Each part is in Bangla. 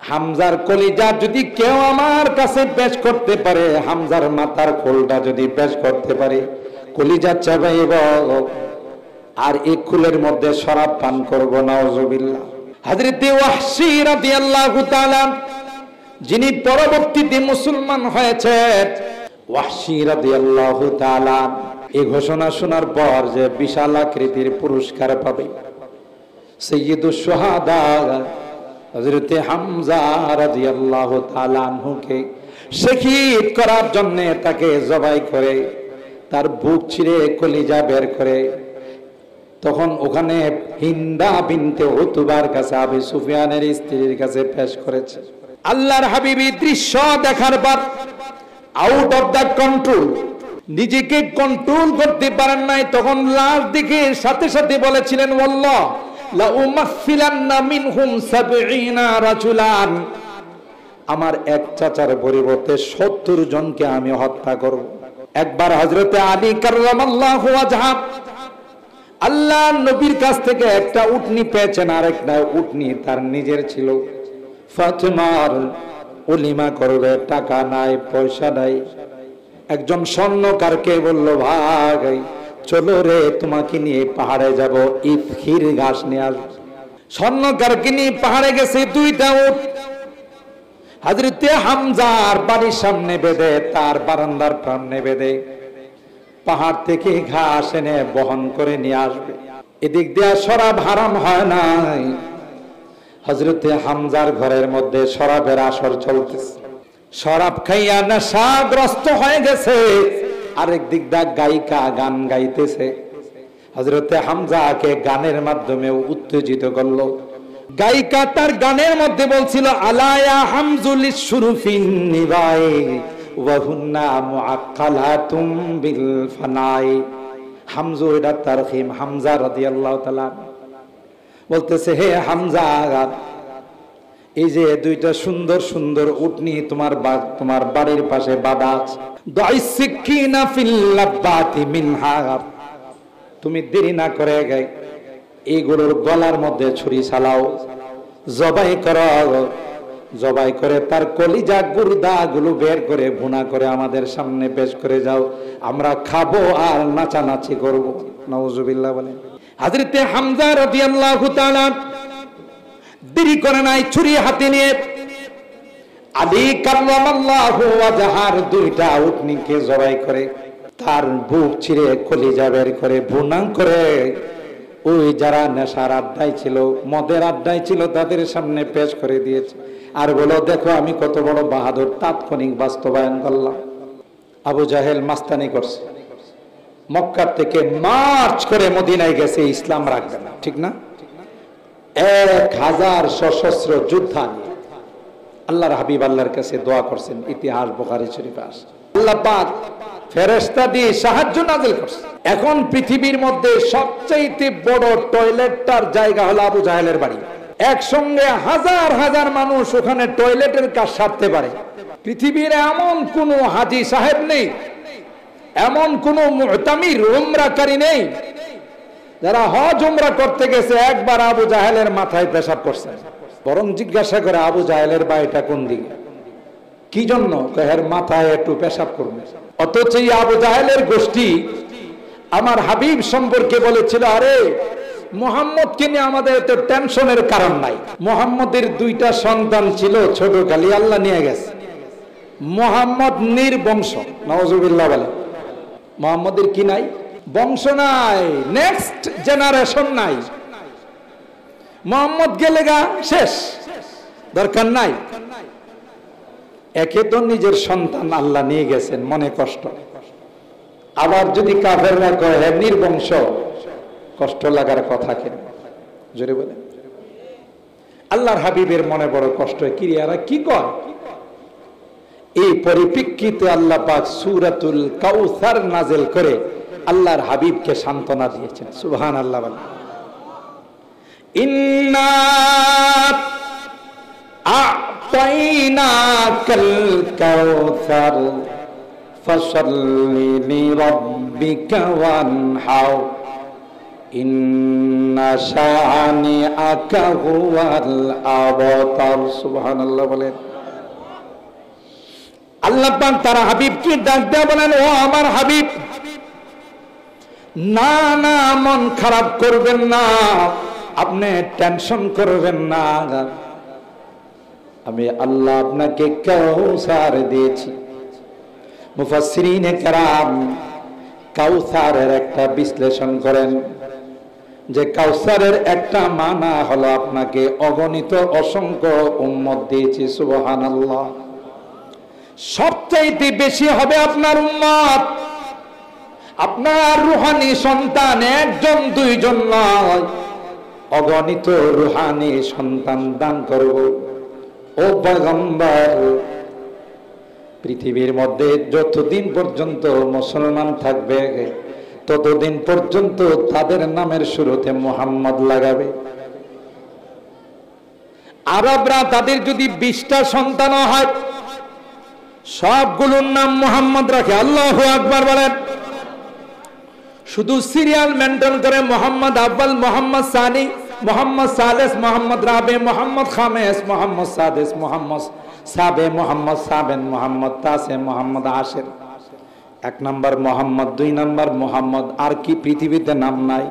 হামজার কলিজা যদি কেউ আমার কাছে পেশ করতে পারে, হামজার মাথার খোলটা যদি পেশ করতে পারে, কলিজা চাবাইব আর এই খুলের মধ্যে শরাব পান করব। নাউজুবিল্লাহ। হযরতে ওয়াহশী রাদিয়াল্লাহু তাআলা যিনি পরবর্তীতে মুসলমান হয়েছেন, ওয়াহশী রাদিয়াল্লাহু তাআলা এই ঘোষণা শোনার পর যে বিশাল আকৃতির পুরস্কার পাবে, সাইয়্যিদুশ শুহাদা হযরতে হামজা রাদিয়াল্লাহু তাআলা আনহুকে শহীদ করার জন্য তাকে জবাই করে তার বুক ছিঁড়ে কলিজা বের করে তখন ওখানে হিন্দা বিনতে উতবার কাছে আবু সুফিয়ানের স্ত্রীর কাছে পেশ করেছে। আল্লাহর হাবিবী দৃশ্য দেখার পর আউট অফ দ্য কন্ট্রোল, নিজেকে কন্ট্রোল করতে পারেন নাই। তখন লাশ দেখে সাথে সাথে বলেছিলেন, ওয়াল্লাহ লা উমাসসিলান্না মিনহুম ৭০ রাজুলান, আমার এক চাচার পরিবর্তে ৭০ জনকে আমি হত্যা করব। একবার হযরতে আলী কাররামাল্লাহু ওয়াজহা আল্লাহ নবীর কাছ থেকে একটা উটনি পেয়েছেন, আর একটা উটনি তার নিজের ছিল। ফাতেমার ওলিমা করবে, টাকা নাই, পয়সা নাই। একজন স্বর্ণকারকে বলল, ভাই চলো রে, তোমাকে নিয়ে পাহাড়ে যাব, ইফখির ঘাস নিয়ে আসবো। স্বর্ণকারকে নিয়ে পাহাড়ে গেছে 2টা উট হযরতে হামজার বাড়ির সামনে বেঁধে, তার বারান্দার সামনে বেঁধে পাহাড় থেকে ঘাস এনে বহন করে নিয়ে আসবে। এদিক দিয়ে শরাব হারাম হয় নাই, হযরতে হামজার ঘরের মধ্যে শরাবের আসর চলতেছে। শরাব খাইয়া নেশাগ্রস্ত হয়ে গেছে, আরেক দিক দিয়ে গায়িকা গান গাইতেছে। হযরতে হামজাকে গানের মাধ্যমে উত্তেজিত করলো। গায়িকা তার গানের মধ্যে বলছিল, আলায়া হামজুল শুরুফিন নিবাই ওয়া হুন্না মুআক্কালাতুম বিল ফানাই। হামজু এটা তারহিম, হামজা রাদিয়াল্লাহু তাআলা বলতেছে, হে হামজা, এই যে 2টা সুন্দর সুন্দর উটনি তোমার বাড়ির পাশে বাঁধা আছে, দাইস সিকিনা ফিল লাব্বাতি মিনহা, তুমি দেরি না করে এইগুলোর গলার মধ্যে ছুরি চালাও, জবাই করো, জবাই করে তার কলিজা গুর্দা গুলো বের করে ভুনা করে আমাদের সামনে পেশ করে যাও, আমরা খাবো আর নাচানাচি করব। নাউজুবিল্লাহ বলেন। হযরতে হামজা রাদিয়াল্লাহু তাআলা দেরি করে নাই, ছুরি হাতে নিয়ে আলী কাররামাল্লাহু ওয়াজহার 2টা উটনিকে জবাই করে তার বুক ছিঁড়ে কলিজা বের করে ভুনা করে ওই যারা নেশার আড্ডায় ছিল, মদের আড্ডায় ছিল, তাদের সামনে পেশ করে দিয়েছে। আর বলো, দেখো আমি কত বড় বাহাদুর, তাৎক্ষণিক বাস্তবায়ন করলাম। আবু জাহেল মাস্তানি করছে, মক্কা থেকে মার্চ করে মদিনায় গেছে, ইসলাম রাখবে না, ঠিক না? 1000 সশস্ত্র যোদ্ধা নিয়ে আল্লাহর হাবিব আল্লাহর কাছে দোয়া করছেন। ইতিহাস বুখারী শরীফে আছে। আল্লাহ পাক ফেরেশতা দিয়ে সাহায্য নাযিল করছে। এখন পৃথিবীর মধ্যে সবচেয়ে বড় টয়লেটটার জায়গা হলো আবু জাহেলের বাড়ি। একসঙ্গে হাজার হাজার মানুষ ওখানে টয়লেটের কাজ সারতে পারে। পৃথিবীর এমন কোন হাজী সাহেব নেই, এমন কোন মুতামির উমরাকারী নেই যারা হজ উমরা করতে গেছে একবার আবু জাহেলের মাথায় পেশাব করছে। বরং জিজ্ঞাসা করে, আবু জাহেলের বাড়িটা কোন দিকে, কি জন্য? এর মাথায় একটু পেশাব করবে। অথচ এই আবু জাহেলের গোষ্ঠী আমার হাবিব সম্পর্কে বলেছিল, আরে মুহাম্মদকে নিয়ে আমাদের এত টেনশনের কারণ নাই। মুহাম্মদের 2টা সন্তান ছিল, ছোট কালি আল্লাহ নিয়ে গেছে। মুহাম্মদ নির্বংশ। নাউজুবিল্লাহ বলে। মুহাম্মদের কি নাই? বংশ নাই, নেক্সট জেনারেশন নাই। মুহাম্মদ গেলে গা শেষ, দরকার নাই। একে তো নিজের সন্তান আল্লাহ নিয়ে গেছেন, মনে কষ্ট। আবার যদি কাফেররা কয় নির্বংশ, কষ্ট লাগার কথা কেন? জোরে বলেন। আল্লাহর হাবিবের মনে বড় কষ্ট, কিরিয়ারা কি কয়? এই পরিপ্রেক্ষিতে আল্লাহ পাক সূরাতুল কাউসার নাযিল করে আল্লাহর হাবিবকে সান্ত্বনা দিয়েছেন। সুবহানাল্লাহ বলেন। ইন্না আ'তাইনাকাল কাউসার ফাসাল্লি লিরাব্বিকা ওয়ানহার। ইন্না শানিআকা হুয়াল আবতার। সুবহানাল্লাহ বলেন। আল্লাহ পাক তার হাবিবকে ডাক দেয়া বলেন, ও আমার হাবিব, না না মন খারাপ করবেন না, আপনি টেনশন করবেন না, আমি আল্লাহ আপনাকে কাউসার দিয়েছি। মুফাসসিরিনে কেরাম কাউসারের একটা বিশ্লেষণ করেন যে কাউসারের একটা মানা হলো আপনাকে অগণিত অসংখ্য উম্মত দিয়েছি। সুবহানাল্লাহ। সবচাইতে বেশি হবে আপনার উম্মত, আপনার রুহানি সন্তান, একজন দুইজন নয়, অগণিত রুহানি সন্তান দান করব। ও পয়গম্বর, পৃথিবীর মধ্যে যতদিন পর্যন্ত মুসলমান থাকবে ততদিন পর্যন্ত তাদের নামের শুরুতে মুহাম্মদ লাগাবে। আরবরা তাদের যদি 20টা সন্তান হয় সবগুলোর নাম মুহাম্মদ রাখে। আল্লাহু আকবার বলেন। শুধু সিরিয়াল মেনটেন করে মোহাম্মদ আব্বাল, মোহাম্মদ সানি, মোহাম্মদ সালেস, মোহাম্মদ রাবে, মোহাম্মদ খামেস, মোহাম্মদ সাদেস, মোহাম্মদ সাবে, মোহাম্মদ সাবেন, মোহাম্মদ তাসে, মোহাম্মদ আশের। 1 নম্বর মোহাম্মদ, 2 নম্বর মোহাম্মদ। আর কি পৃথিবীতে নাম নাই?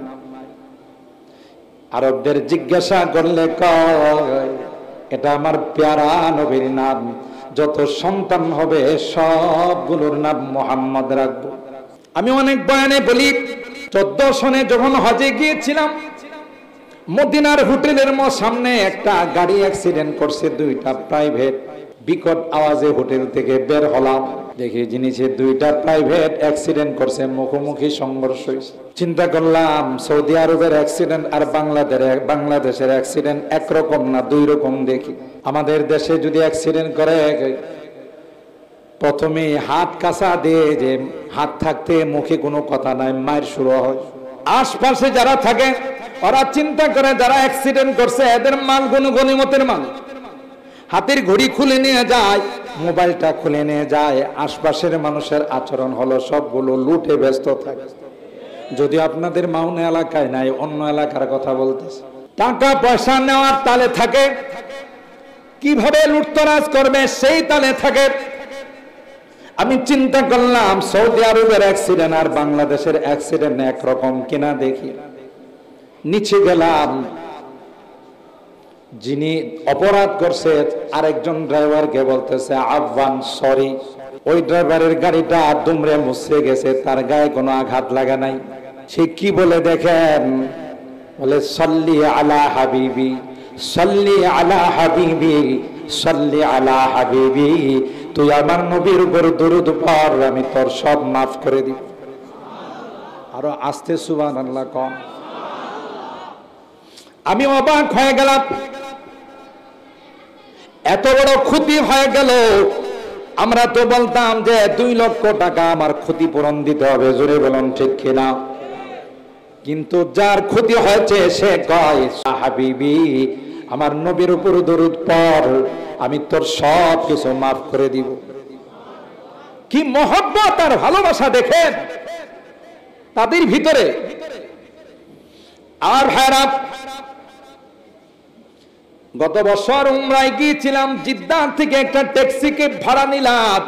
আরবদের জিজ্ঞাসা করলে কয় এটা আমার প্যারা নবীর নাম, যত সন্তান হবে সবগুলোর নাম মোহাম্মদ রাখবো। আমি অনেক বয়ানে বলি, 14 সনে যখন হজে গিয়েছিলাম, মদিনার হোটেলের সামনে একটা গাড়ি অ্যাক্সিডেন্ট করছে, 2টা প্রাইভেট। বিকট আওয়াজে হোটেল থেকে বের হলাম, দেখি জিনিসে 2টা প্রাইভেট অ্যাক্সিডেন্ট করছে, মুখোমুখি সংঘর্ষ হয়েছে। চিন্তা করলাম সৌদি আরবের অ্যাক্সিডেন্ট আর বাংলাদেশের অ্যাক্সিডেন্ট একরকম না, 2 রকম দেখি। আমাদের দেশে যদি অ্যাক্সিডেন্ট করে প্রথমে হাত কাঁচা দিয়ে, যে হাত থাকতে মুখে কোনো কথা নাই, মায়ের শুরু হয়। আশপাশে যারা থাকে ওরা চিন্তা করে যারা অ্যাক্সিডেন্ট করছে এদের মাল গনিমতের মাল। হাতের ঘড়ি খুলে নিয়ে যায়, মোবাইলটা খুলে নিয়ে যায়। আশপাশের মানুষের আচরণ হলো সবগুলো লুটে ব্যস্ত থাকে। যদি আপনাদের মাউনা এলাকায় নাই, অন্য এলাকার কথা বলতেছে, টাকা পয়সা নেওয়ার তালে থাকে, কিভাবে লুটতরাজ করবে সেই তালে থাকে। আমি চিন্তা করলাম সৌদি আরবের অ্যাক্সিডেন্ট আর বাংলাদেশের অ্যাক্সিডেন্ট একরকম কিনা দেখি। নিচে গেলাম, যিনি অপরাধ করছে আরেকজন ড্রাইভারকে বলতেছে আহ্বান সরি। ওই ড্রাইভারের গাড়িটা দুমড়ে মুছড়ে গেছে, তার গায়ে কোনো আঘাত লাগা নাই। সে কি বলে দেখেন, বলে সাল্লি আলা হাবিবি, সাল্লি আলা হাবিবি, সাল্লি আলা হাবিবি, তুই আমার নবীর উপর দরুদ পড়, আমি তোর সব মাফ করে দিব। আরো আস্তে সুবহানাল্লাহ কম। আমি অবাক হয়ে গেলাম, এত বড় ক্ষতি হয়ে গেল। আমরা তো বলতাম যে 2 লক্ষ টাকা আমার ক্ষতিপূরণ দিতে হবে, জোরে বলুন ঠিক কিনা? কিন্তু যার ক্ষতি হয়েছে সে কয় হাবিবি, আমার নবীর উপর দরুদ পড়, আমি তোর সব কিছু মাফ করে দিব। কি মহব্বত আর ভালোবাসা দেখেন তাদের ভিতরে। আর ভাইরা, গত বছর উমরায় গিয়েছিলাম, জিদ্দা থেকে একটা ট্যাক্সিকে ভাড়া নিলাম।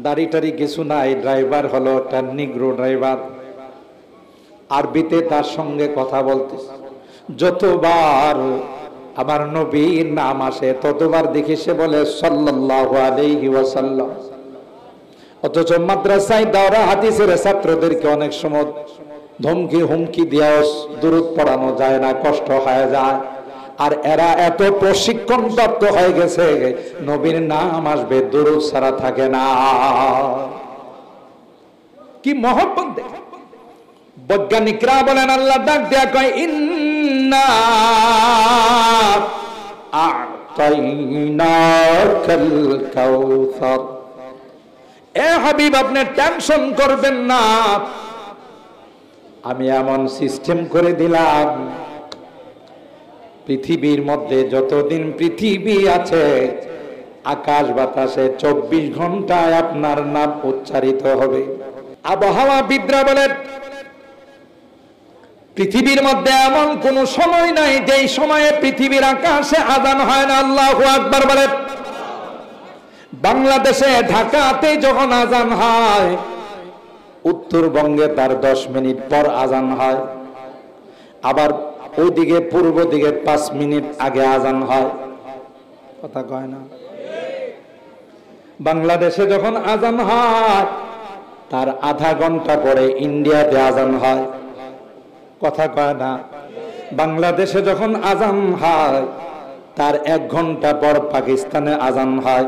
দাড়ি টাড়ি কিছু নাই, ড্রাইভার হলো একটা নিগ্রো ড্রাইভার। আরবিতে তার সঙ্গে কথা বলতে, যতবার আমার নবীর নাম আসে ততবার দেখি সে বলে সাল্লাল্লাহু আলাইহি ওয়াসাল্লাম। অথচ মাদ্রাসায় দাওরা হাদিসের ছাত্রদেরকে অনেক সময় ধমকি হুমকি দিয়েও দুরূদ পড়ানো যায় না, কষ্ট হয়ে যায়। আর এরা এত প্রশিক্ষণ প্রাপ্ত হয়ে গেছে, নবীর নাম আসবে দুরূদ ছাড়া থাকে না। কি মহব্বত দেখেন। বৈজ্ঞানিকরা বলেন, আল্লাহ ডাক দেয়া কয় ইন্না আ'তাইনাকাল কাউসার। এ হাবিব, আপনি টেনশন করবেন না, আমি এমন সিস্টেম করে দিলাম, পৃথিবীর মধ্যে যতদিন পৃথিবী আছে আকাশ বাতাসে 24 ঘন্টায় আপনার নাম উচ্চারিত হবে। আবহাওয়াবিদরা বলেন পৃথিবীর মধ্যে এমন কোন সময় নাই যেই সময়ে পৃথিবীর আকাশে আযান হয় না। আল্লাহু আকবার বলেন। বাংলাদেশে ঢাকাতে যখন আযান হয়, উত্তরবঙ্গে তার 10 মিনিট পর আযান হয়, আবার ওইদিকে পূর্ব দিকে 5 মিনিট আগে আযান হয়। কথা কয় না? বাংলাদেশে যখন আযান হয় তার আধা ঘন্টা পরে ইন্ডিয়াতে আযান হয়। কথা কয় না? বাংলাদেশে যখন আযান হয় তার 1 ঘন্টা পর পাকিস্তানে আযান হয়।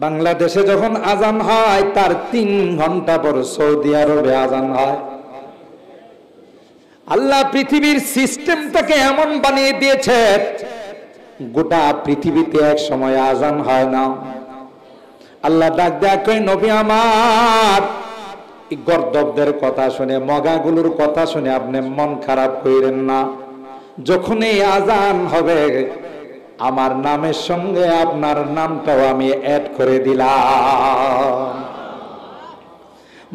বাংলাদেশে যখন আযান হয় তার 3 ঘন্টা পর সৌদি আরবে আযান হয়। আল্লাহ পৃথিবীর সিস্টেমটাকে এমন বানিয়ে দিয়েছে, গোটা পৃথিবীতে এক সময় আযান হয় না। আল্লাহ ডাক দেয়া কই, নবী আমার, এই গর্দবদের কথা শুনে, মগাগুলোর কথা শুনে আপনি মন খারাপ কইরেন না। যখনই আযান হবে আমার নামের সঙ্গে আপনার নামটাও আমি অ্যাড করে দিলাম।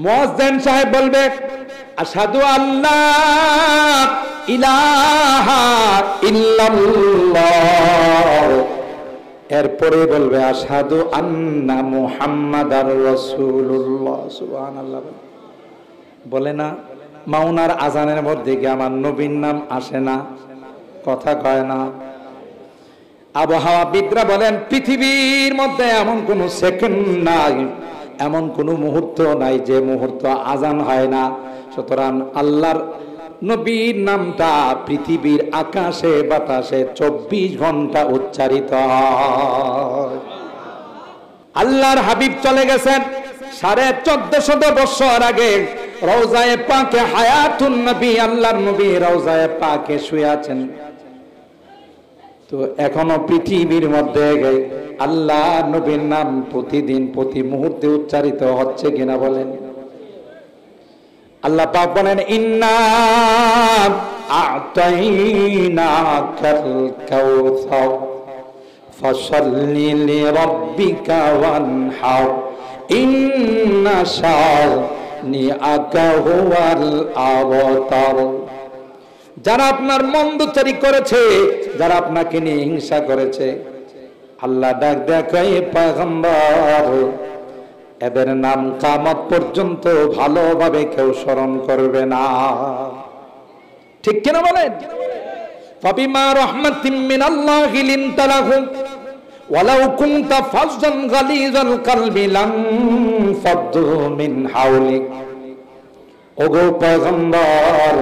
মুয়াজ্জিন সাহেব বলবে, আশহাদু আল্লাহ ইলাহা ইল্লাল্লাহ, এরপরে বলবে আশহাদু আন্না মুহাম্মাদার রাসূলুল্লাহ। সুবহানাল্লাহ বলে না? মাওনার আজানের মধ্যে কি আমার নবীর নাম আসে না? কথা কয় না? আবহাওয়াবিদরা বলেন পৃথিবীর মধ্যে এমন কোন সেকেন্ড নাই, এমন কোন মুহূর্ত নাই যে মুহূর্ত আজান হয় না। সুতরাং আল্লাহর নবীর নামটা পৃথিবীর আকাশে বাতাসে 24 ঘন্টা উচ্চারিত হয়। আল্লাহর হাবিব চলে গেছেন 1450 বছর আগে। রওজায়ে পাকে হায়াতুন নবী, আল্লাহর নবী রওজায়ে পাকে শুয়ে আছেন। তো এখনো পৃথিবীর মধ্যে আল্লাহ নবীর নাম প্রতিদিন প্রতি মুহূর্তে উচ্চারিত হচ্ছে কিনা বলেন? আল্লাহ পাক বলেন, ইন্না আ'তাইনাকাল কাউসার ফাসাল্লি লিরাব্বিকা ওয়ানহার ইন্না শানিআকা হুয়াল আবতার। যারা আপনার মন্দচারী করেছে, যারা আপনাকে নিয়ে হিংসা করেছে, আল্লাহ ডাক দেখায় পয়গম্বর, এদের নাম কিয়ামত পর্যন্ত ভালোভাবে কেউ স্মরণ করবে না। ঠিক কিনা বলেন? ফাবিমা রাহমাতিন মিনাল্লাহি লিনতা লাহুম ওয়ালাউ কুনতা ফাজ্জান গালিজাল কলবি লাম ফাদ্দু মিন হাওলিক। ওগো পয়গম্বর,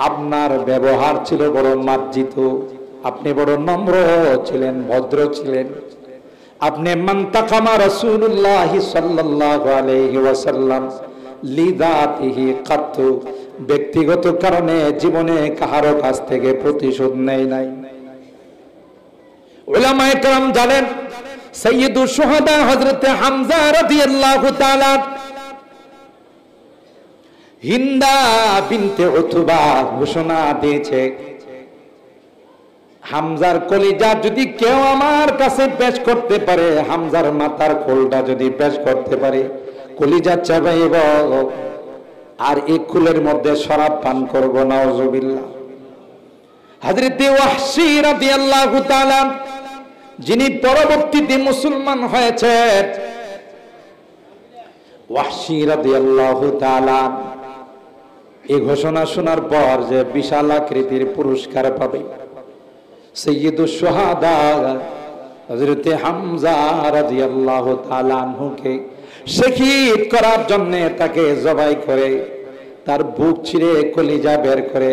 আপনার ব্যবহার ছিল বড় মার্জিত, আপনি বড় নম্র ছিলেন, ভদ্র ছিলেন। আপনি মানতাকামা রাসূলুল্লাহ সাল্লাল্লাহু আলাইহি ওয়াসাল্লাম লিযাতিহি কাতু, ব্যক্তিগত কারণে জীবনে কাহারো কাছ থেকে প্রতিশোধ নেই নাই। উলামায়ে কেরাম জানেন, সাইয়্যিদুশ শুহাদা হযরত হামজা রাদিয়াল্লাহু তাআলা হিন্দা বিনতে উতবা ঘোষণা দিয়েছে, হামজার কলিজা যদি কেউ আমার কাছে পেশ করতে পারে, হামজার মাথার খোলটা যদি পেশ করতে পারে, কলিজা চাবাইব আর এই খুলের মধ্যে শরাব পান করব। নাউজুবিল্লাহ। হযরত ওয়াহশী রাদিয়াল্লাহু তাআলা, যিনি পরবর্তীতে মুসলমান হয়েছেন, ওয়াহশী রাদিয়াল্লাহু তাআলা এই ঘোষণা শোনার পর যে বিশাল আকৃতির পুরস্কার পাবে, সাইয়্যিদুশ শুহাদা হযরত হামজা রাদিয়াল্লাহু তাআলা আনহুকে শহীদ করার জন্য তাকে জবাই করে তার বুক ছিঁড়ে কলিজা বের করে,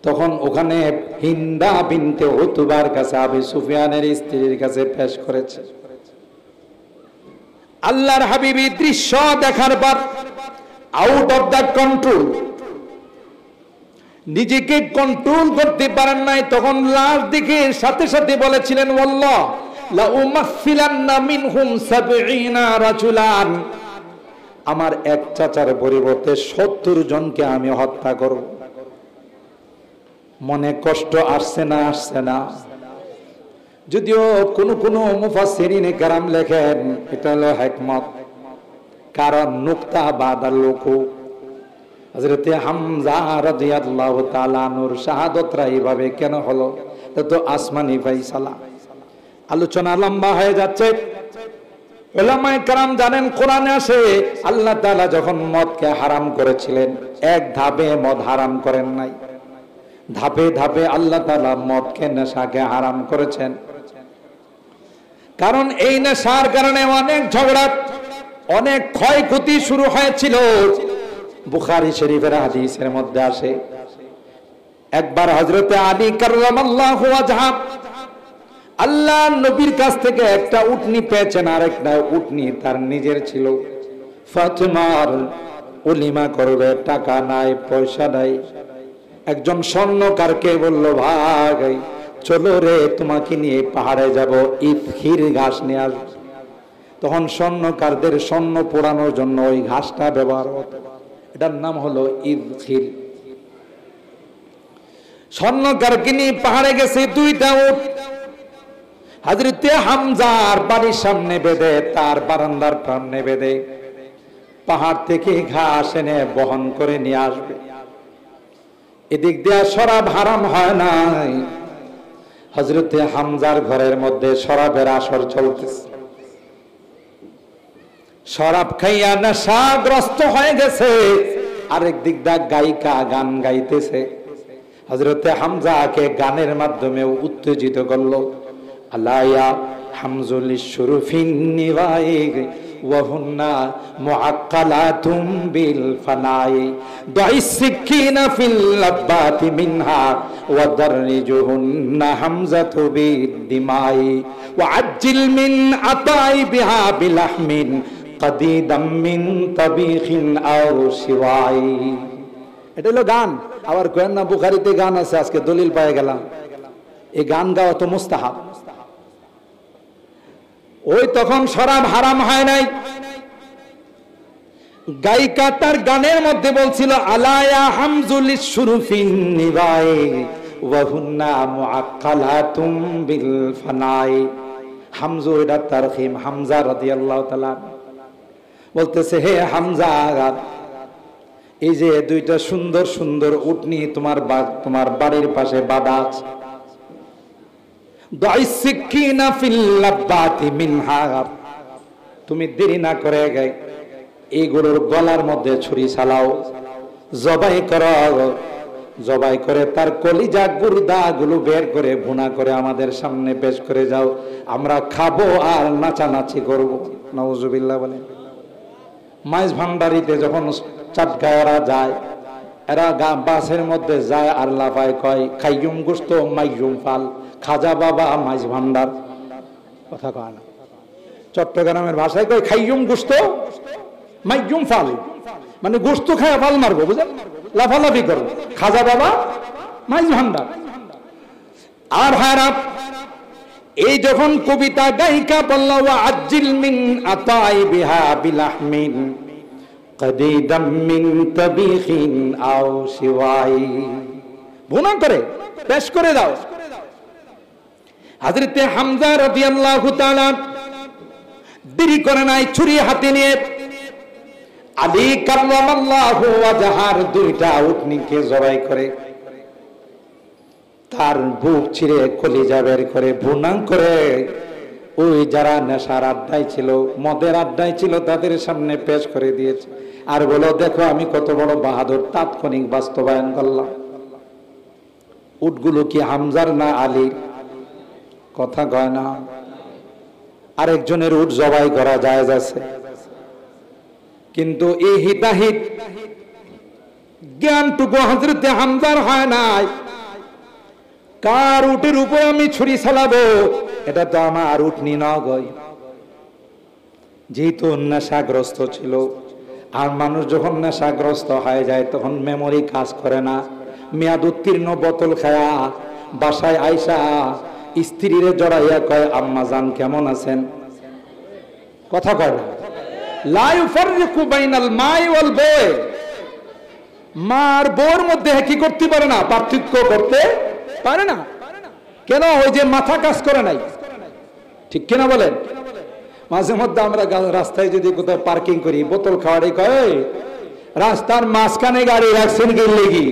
তখন ওখানে হিন্দা বিনতে উতবার কাছে, আবু সুফিয়ানের স্ত্রীর কাছে পেশ করেছে। আল্লাহর হাবিবী দৃশ্য দেখার পর আউট অফ দ্য কন্ট্রোল, নিজেকে কন্ট্রোল করতে পারেন নাই। তখন লাশ দেখে সাথে সাথে বলেছিলেন, ওয়াল্লাহ লা উমাসসিলান্না মিনহুম ৭০ রাজুলান, আমার এক চাচার পরিবর্তে ৭০ জনকে আমি হত্যা করব। মনে কষ্ট আসছে না? আসছে না? যদিও কোন মুফাসসিরিনে কেরাম লেখেন এটা হলো হিকমত, কারণ নুকতা বাদাল লুকু, হযরতে হামজা রাদিয়াল্লাহু তাআলা আনহুর শাহাদাতটা এইভাবে কেন হলো? তো আসমানি ফায়সালা। আলোচনা লম্বা হয়ে যাচ্ছে। উলামায়ে কেরাম জানেন, কোরআনে আসে আল্লাহ তাআলা যখন মদকে হারাম করেছিলেন, এক ধাপে মদ হারাম করেন নাই, ধাপে ধাপে আল্লাহ তাআলা মদকে, নেশাকে হারাম করেছেন। কারণ এই নেশার কারণে অনেক ঝগড়া, অনেক ক্ষয়ক্ষতি শুরু হয়েছিল। বুখারী শরীফের হাদিসের মধ্যে আসে, একবার হযরতে আলী কাররামাল্লাহু ওয়াজহা আল্লাহ নবীর কাছ থেকে একটা উটনি পেয়েছেন, আর একটা উটনি তার নিজের ছিল। ফাতেমার উলিমা করবে, টাকা নাই, পয়সা নাই। একজন স্বর্ণকারকে বলল, ভাই চলো রে, তোমাকে নিয়ে পাহাড়ে যাব, ইফখির ঘাস নিয়ে আসব। তখন স্বর্ণকারদের স্বর্ণ পোড়ানোর জন্য ওই ঘাসটা ব্যবহার হতো, এটার নাম হলো ইফখির। স্বর্ণকারকে নিয়ে পাহাড়ে গেছে দুইটা উট, হযরতে হামজার বাড়ির সামনে বেঁধে, তার বারান্দার সামনে বেঁধে পাহাড় থেকে ঘাস এনে বহন করে নিয়ে আসবে। এদিক দিয়ে শরাব হারাম হয় নাই, হযরতে হামজার ঘরের মধ্যে শরাবের আসর চলতেছে। শরাব খাইয়া নেশাগ্রস্ত হয়ে গেছে, আরেক দিক দিয়ে গায়িকা গান গাইতেছে। হযরতে হামজাকে গানের মাধ্যমে উত্তেজিত করলো। আলায়া হামজুল শুরুফিন নিওয়াই ওয়াহুন্না মুআক্কালাতুম বিল ফানাই দাইস সিকিনা ফিল লাব্বাতি মিনহা ওয়া দাররিজুহুন্না হামজাতু বিদ্দিমাই ওয়া আজ্জিল মিন আতাই বিহা বিলাহমিন কাদিদাম মিন তাবিখিন আও শিওয়াই। এটা হলো গান। আবার কেন না বুখারীতে গান আছে, আজকে দলিল পেয়ে গেলাম। এই গান গাওয়া তো মুস্তাহাব। ওই তখন শরাব হারাম হয় নাই, গায়িকা তার গানের মধ্যে বলছিল, আলায়া হামজুল শুরুফিন নিবাই ওয়া হুন্না মুআক্কালাতুম বিল ফানাই। হামজু, এটা তারখিম। হামজা রাদিয়াল্লাহু তাআলা বলতেছে, হে হামজা, এই যে দুইটা সুন্দর সুন্দর উটনি তোমার বাড়ির পাশে বাঁধা আছে, তুমি দেরি না করে এইগুলোর গলার মধ্যে ছুরি চালাও, জবাই করো, জবাই করে তার কলিজা গুর্দা গুলো বের করে ভুনা করে আমাদের সামনে পেশ করে যাও, আমরা খাবো আর নাচানাচি করবো। নাউজুবিল্লাহ বলে। মাইজ ভান্ডারিতে যখন চাটগাঁওয়ারা যায়, এরা বাসের মধ্যে যায় আর লাফায়, কয় খাইয়ুম গোস্ত মাইয়ুম ফাল, খাজা বাবা মাইজ ভান্ডার। কথা কয় না, চট্টগ্রামের ভাষায় কয় খাইয়ুম গোস্ত মাইয়ুম ফাল, মানে গোস্ত খায় ফাল মারবো, বুঝলেন, লাফালাফি করবো, খাজা বাবা মাইজ ভান্ডার। আর হারাপ এই যখন কবিতা গায়িকা বলল, ওয়া আজ্জিল মিন আতাই বিহা বিলাহমিন কাদিদাম মিন তাবিখিন আও শিওয়াই, ভুনা করে পেশ করে দাও। হযরতে হামজা রাদিয়াল্লাহু তাআলা দেরি করে নাই, ছুরি হাতে নিয়ে আলী কাররামাল্লাহু ওয়াজহার দুইটা উটনিকে জবাই করে তার বুক ছিঁড়ে কলিজা বের করে ভুনা করে ওই যারা নেশার আড্ডায় ছিল, মদের আড্ডায় ছিল, তাদের সামনে পেশ করে দিয়েছে। আর বলো, দেখো আমি কত বড় বাহাদুর, তাৎক্ষণিক বাস্তবায়ন করলাম। উটগুলো কি হামজার না আলীর? কথা কয় না। আরেকজনের উট জবাই করা জায়েজ আছে, কিন্তু এই হিতাহিত জ্ঞানটুকু হযরতে হামজার হয় নাই। কার উটের উপর আমি ছুরি চালাবো, এটা তো আমার উটনি নয়। যেহেতু নেশাগ্রস্ত ছিল, আর মানুষ যখন নেশাগ্রস্ত হয়ে যায় তখন মেমোরি কাজ করে না। মেয়াদ উত্তীর্ণ বোতল খায়া বাসায় আইসা স্ত্রীরে জড়াইয়া কয়, আম্মা জান কেমন আছেন? কথা কয় না। লা ইউফাররিকু বাইনাল মাই ওয়াল বয়, মার বোর মধ্যে কি করতে পারে না, পার্থক্য করতে পারে না। কেন? ওই যে মাথা কাজ করে নাই। ঠিক কিনা বলেন? মাঝে মধ্যে আমরা রাস্তায় যদি কোথাও পার্কিং করি, বোতল খাওয়ারে কয়, রাস্তার মাঝখানে গাড়ি রাখছেন কি লেগি?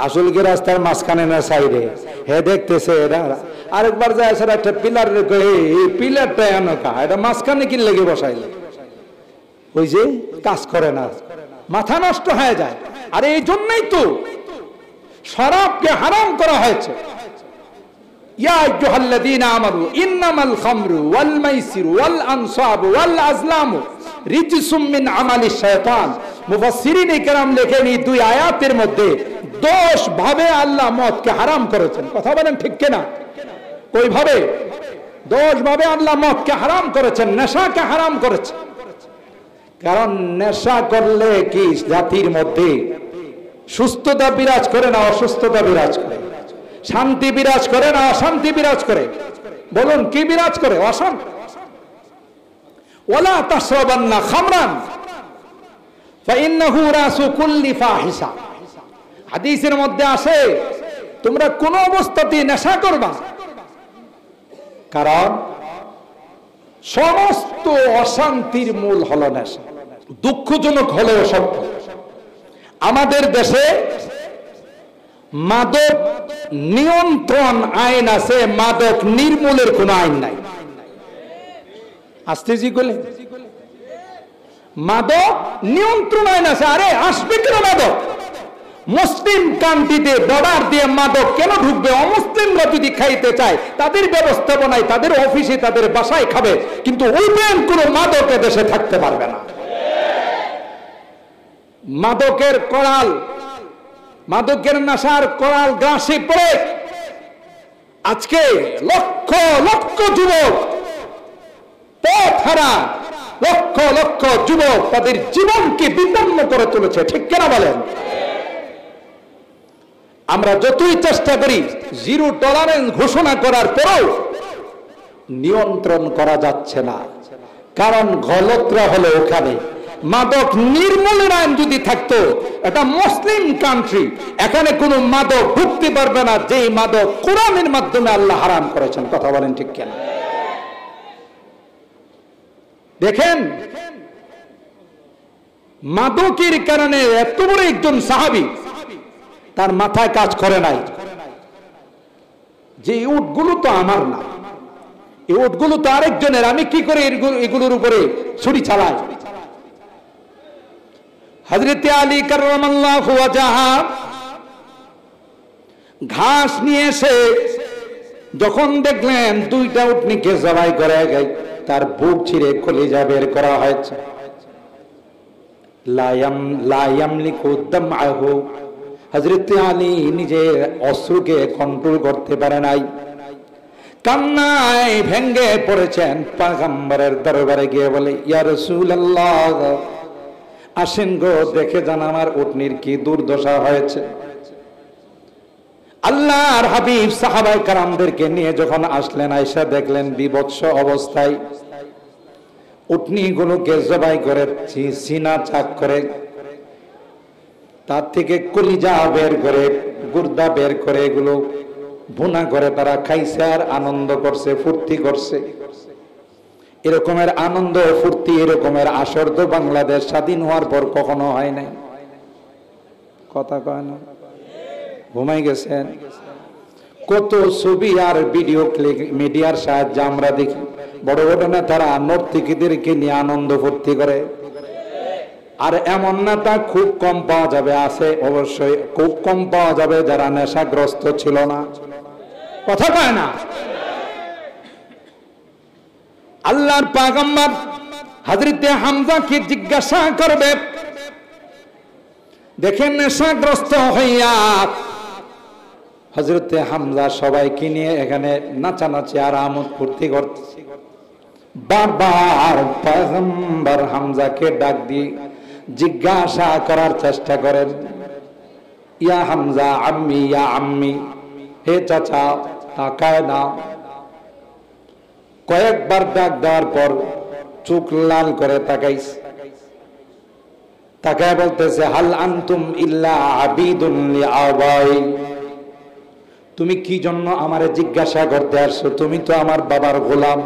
আসল কি রাস্তার মাঝখানে না সাইডে? হে দেখতেছে এরা আরেকবার যায় স্যার একটা পিলার এই পিলারটা এনকা এটা মাঝখানে কি লেগে বসাইলে ওই যে কাজ করে না, মাথা নষ্ট হয়ে যায়। আর এই জন্যই তো শরাবকে হারাম করা হয়েছে। ইয়া আইয়ুহাল্লাযীনা আমানু ইন্নামাল খামরু ওয়াল মাইসিরু ওয়াল আনসাবু ওয়াল আজলামু রিজসুম মিন আমালিশ শায়তান। মুফাসসিরিন ইকরাম লেখেন এই দুই আয়াতের মধ্যে 10 ভাবে আল্লাহ মদকে হারাম করেছেন। কথা বলেন ঠিক কিনা? ওইভাবে 10 ভাবে আল্লাহ মদকে হারাম করেছেন, নেশাকে হারাম করেছেন। কারণ নেশা করলে কি জাতির মধ্যে সুস্থতা বিরাজ করে না অসুস্থতা বিরাজ করে? শান্তি বিরাজ করে না অশান্তি বিরাজ করে? বলুন কি বিরাজ করে? অশান্তি। ওয়ালা তাশরাবান্না খামরান ফাইন্নাহু রাসু কুল্লি ফাহিশা। হাদিসের মধ্যে আসে তোমরা কোন অবস্থাতেই নেশা করবা, কারণ সমস্ত অশান্তির মূল হলো নেশা। দুঃখজনক হলেও সত্য, আমাদের দেশে মাদক নিয়ন্ত্রণ আইন আছে, মাদক নির্মূলের কোন আইন নাই। আসতেজি বলে মাদক নিয়ন্ত্রণ আইন আছে। আরে আসবে কেন মাদক? মুসলিম কান্ট্রিতে বর্ডার দিয়ে মাদক কেন ঢুকবে? অমুসলিমরা যদি খাইতে চায় তাদের ব্যবস্থাপনায়, তাদের অফিসে, তাদের বাসায় খাবে, কিন্তু ওইপেন কোন মাদক দেশে থাকতে পারবে না। মাদকের করাল, মাদকের নেশার করাল গ্রাসে পড়ে আজকে লক্ষ লক্ষ যুবক পথ হারা, লক্ষ লক্ষ যুবক তাদের জীবনকে বিপন্ন করে তুলেছে। ঠিক কিনা বলেন? আমরা যতই চেষ্টা করি জিরো টলারেন্স ঘোষণা করার পরেও নিয়ন্ত্রণ করা যাচ্ছে না। কারণ গলতরা হলো ওখানে। মাদক নির্মূলের আইন যদি থাকতো, এটা মুসলিম কান্ট্রি, এখানে কোনো মাদক ঢুকতে পারবে না, যে মাদক কোরআনের মাধ্যমে আল্লাহ হারাম করেছেন। কথা বলেন ঠিক কেন? দেখেন মাদকের কারণে এত বড় একজন সাহাবী, তার মাথায় কাজ করে নাই যে উটগুলো তো আমার না, এই উটগুলো তো আরেকজনের, আমি কি করে এগুলোর উপরে ছুরি চালাই। হযরত আলী কাররামাল্লাহু ওয়াজহা ঘাস নিয়ে এসে যখন দেখলেন দুইটা উটনিকে জবাই করে তার বুক ছিঁড়ে কলিজা বের করা হয়েছে, লা ইয়ামলিকু দামআহু, হযরত আলী নিজের অশ্রুকে কন্ট্রোল করতে পারে নাই, কান্নায় ভেঙ্গে পড়েছেন। পয়গম্বরের দরবারে গিয়ে বলে, ইয়া রাসূলুল্লাহ, আসেন গো, দেখে যান আমার উটনির কি দুর্দশা হয়েছে। আল্লাহর হাবিব সাহাবায়ে কেরামদেরকে নিয়ে যখন আসলেন, আয়েশা দেখলেন বিভৎস অবস্থায় উটনিগুলোকে জবাই করে সিনা চাক করে তার থেকে কলিজা বের করে, গুর্দা বের করে এগুলো ভুনা করে তারা খাইছে আর আনন্দ করছে, ফুর্তি করছে। এরকমের আনন্দ ফুর্তি, এরকমের আসর তো বাংলাদেশ স্বাধীন হওয়ার পর কখনো হয় নাই। কথা কয় না? ঘুমাই গেছেন? কত ছবি আর ভিডিও ক্লিপ মিডিয়ার সাহায্যে আমরা দেখি বড় বড় নেতারা নর্তকীদেরকে নিয়ে আনন্দ ফুর্তি করে। আর এমন নেতা খুব কম পাওয়া যাবে, আছে অবশ্যই, খুব কম পাওয়া যাবে যারা নেশাগ্রস্ত ছিল না। কথা কয় না? আল্লাহর পয়গম্বর হযরত হামজাকে জিজ্ঞাসা করবে, দেখেন নেশাগ্রস্ত হইয়া হযরত হামজা সবাইকে নিয়ে এখানে নাচানাচি আর আমোদ ফুর্তি করতেছে। বারবার পয়গম্বর হামজাকে ডাক দিয়ে জিজ্ঞাসা করার চেষ্টা করেন, ইয়া হামজা আম্মি, ইয়া আম্মি, হে চাচা তাকায় না। কয়েকবার ডাক দেওয়ার পর চোখ লাল করে তাকাইছে, তাকায় বলতেছে, হাল আনতুম ইল্লা আবিদুন লিআবাই, তুমি কি জন্য আমারে জিজ্ঞাসা করতে আসছো? তুমি তো আমার বাবার গোলাম।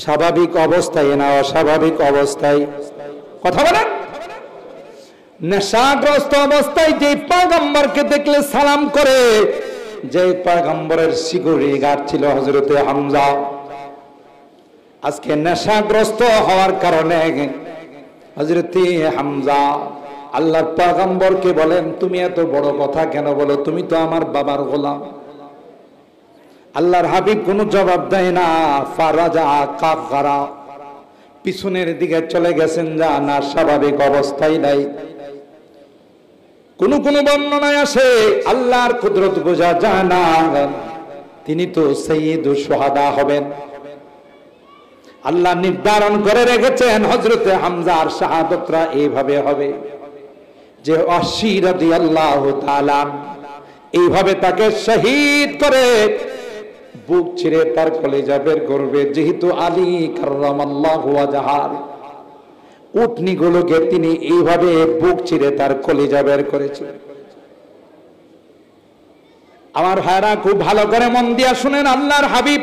স্বাভাবিক অবস্থায় না অস্বাভাবিক অবস্থায়? কথা বলেন। নেশাগ্রস্ত অবস্থায় যে পয়গম্বরকে দেখলে সালাম করে, যে পয়গম্বরের সিকিউরিটি গার্ড ছিল হযরতে হামজা, আজকে নেশাগ্রস্ত হওয়ার কারণে হযরতে হামজা আল্লাহর পয়গম্বরকে বলেন, তুমি এত বড় কথা কেন বলো, তুমি তো আমার বাবার গোলাম। আল্লাহর হাবিব কোনো জবাব দেয় না। ফারাজা কাফারা, পিছনের দিকে চলে গেছেন, যা না স্বাভাবিক অবস্থায় নাই। কোন কোন বর্ণনায় আসে আল্লাহর কুদরত বোঝা যায় না, তিনি তো সাইয়্যিদুশ শুহাদা হবেন। আল্লাহ নির্ধারণ করে রেখেছেন হযরতে হামজার শাহাদাতরা এইভাবে হবে যে ওয়াহশী রাদিয়াল্লাহু তাআলা এইভাবে তাকে শহীদ করে বুক ছিঁড়ে তার কলিজা বের করবে। যেহেতু আলী কাররামাল্লাহু ওয়াজহার উটনিগুলোকে তিনি এইভাবে বুক ছিঁড়ে তার কলিজা বের করেছিলেন। আমার ভাইরা খুব ভালো করে মন দিয়া শুনেন, আল্লাহর হাবিব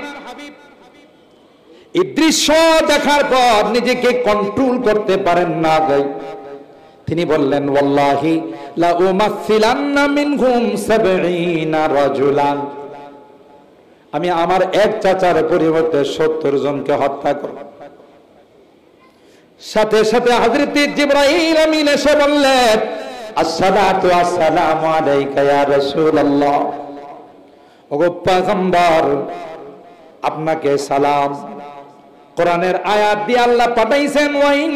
এই দৃশ্য দেখার পর নিজেকে কন্ট্রোল করতে পারেন না। তিনি বললেন, ওয়াল্লাহি লা উমাসসিলান্না মিনহুম ৭০ রাজুলান, আমি আমার এক চাচার পরিবর্তে ৭০ জনকে হত্যা করব। সাথে সাথে হযরত জিবরাইল আমিন এসে বললেন, আসসালাতু আসসালামু আলাইকা ইয়া রাসূলুল্লাহ, ওগো পয়গম্বর আপনাকে সালাম। কোরআনের আয়াত দিয়ে আল্লাহ পাঠাইছেন, ওয়াইন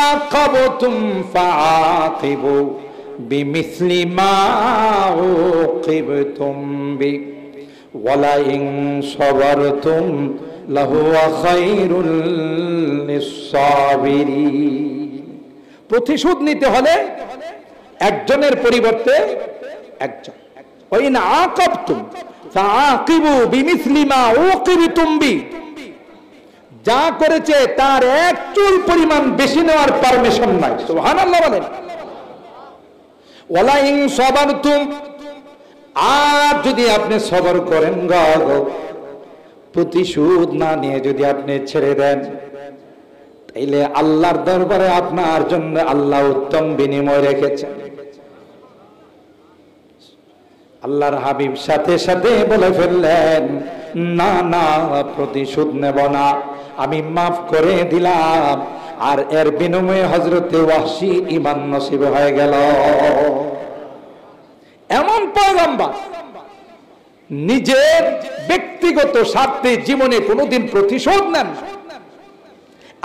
আকাবতুম ফাআকিবু বিমিসলি মা উকিবতুম বি ওয়ালা ইন সাবারতুম লাহুয়া খায়রুল লিস-সাবিরিন। প্রতিশোধ নিতে হলে একজনের পরিবর্তে একজন। ওয়াইন আকাবতুম ফাআকিবু বিমিসলি মা উকিবতুম বি, যা করেছে তার এক চুল পরিমাণ বেশি নেওয়ার পারমিশন নাই। সুবহানাল্লাহ বলেন। ওয়ালা ইন সাবারতুম, আর যদি আপনি সবর করেন, প্রতিশোধ না নিয়ে যদি আপনি ছেড়ে দেন, তাইলে আল্লাহর দরবারে আপনার জন্য আল্লাহ উত্তম বিনিময় রেখেছেন। আল্লাহর হাবিব সাথে সাথে বলে ফেললেন, না না, প্রতিশোধ নেব না, আমি মাফ করে দিলাম। আর এর বিনিময়ে হযরতে ওয়াহশী ঈমান নসিব হয়ে গেল। এমন পয়গম্বর নিজের ব্যক্তিগত স্বার্থে জীবনে কোনোদিন প্রতিশোধ নেন।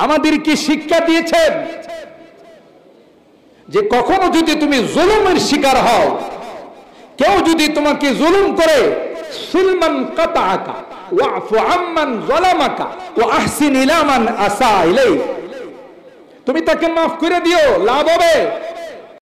আমাদের কি শিক্ষা দিয়েছেন যে কখনো যদি তুমি জুলুমের শিকার হও, কেউ যদি তোমাকে জুলুম করে, সুলমান কাতাআকা ওয়াফু আম্মান যালামাকা ওয়া আহসিন ইলা মান আসা ইলাইক, তুমি তাকে মাফ করে দিও, লাভ হবে।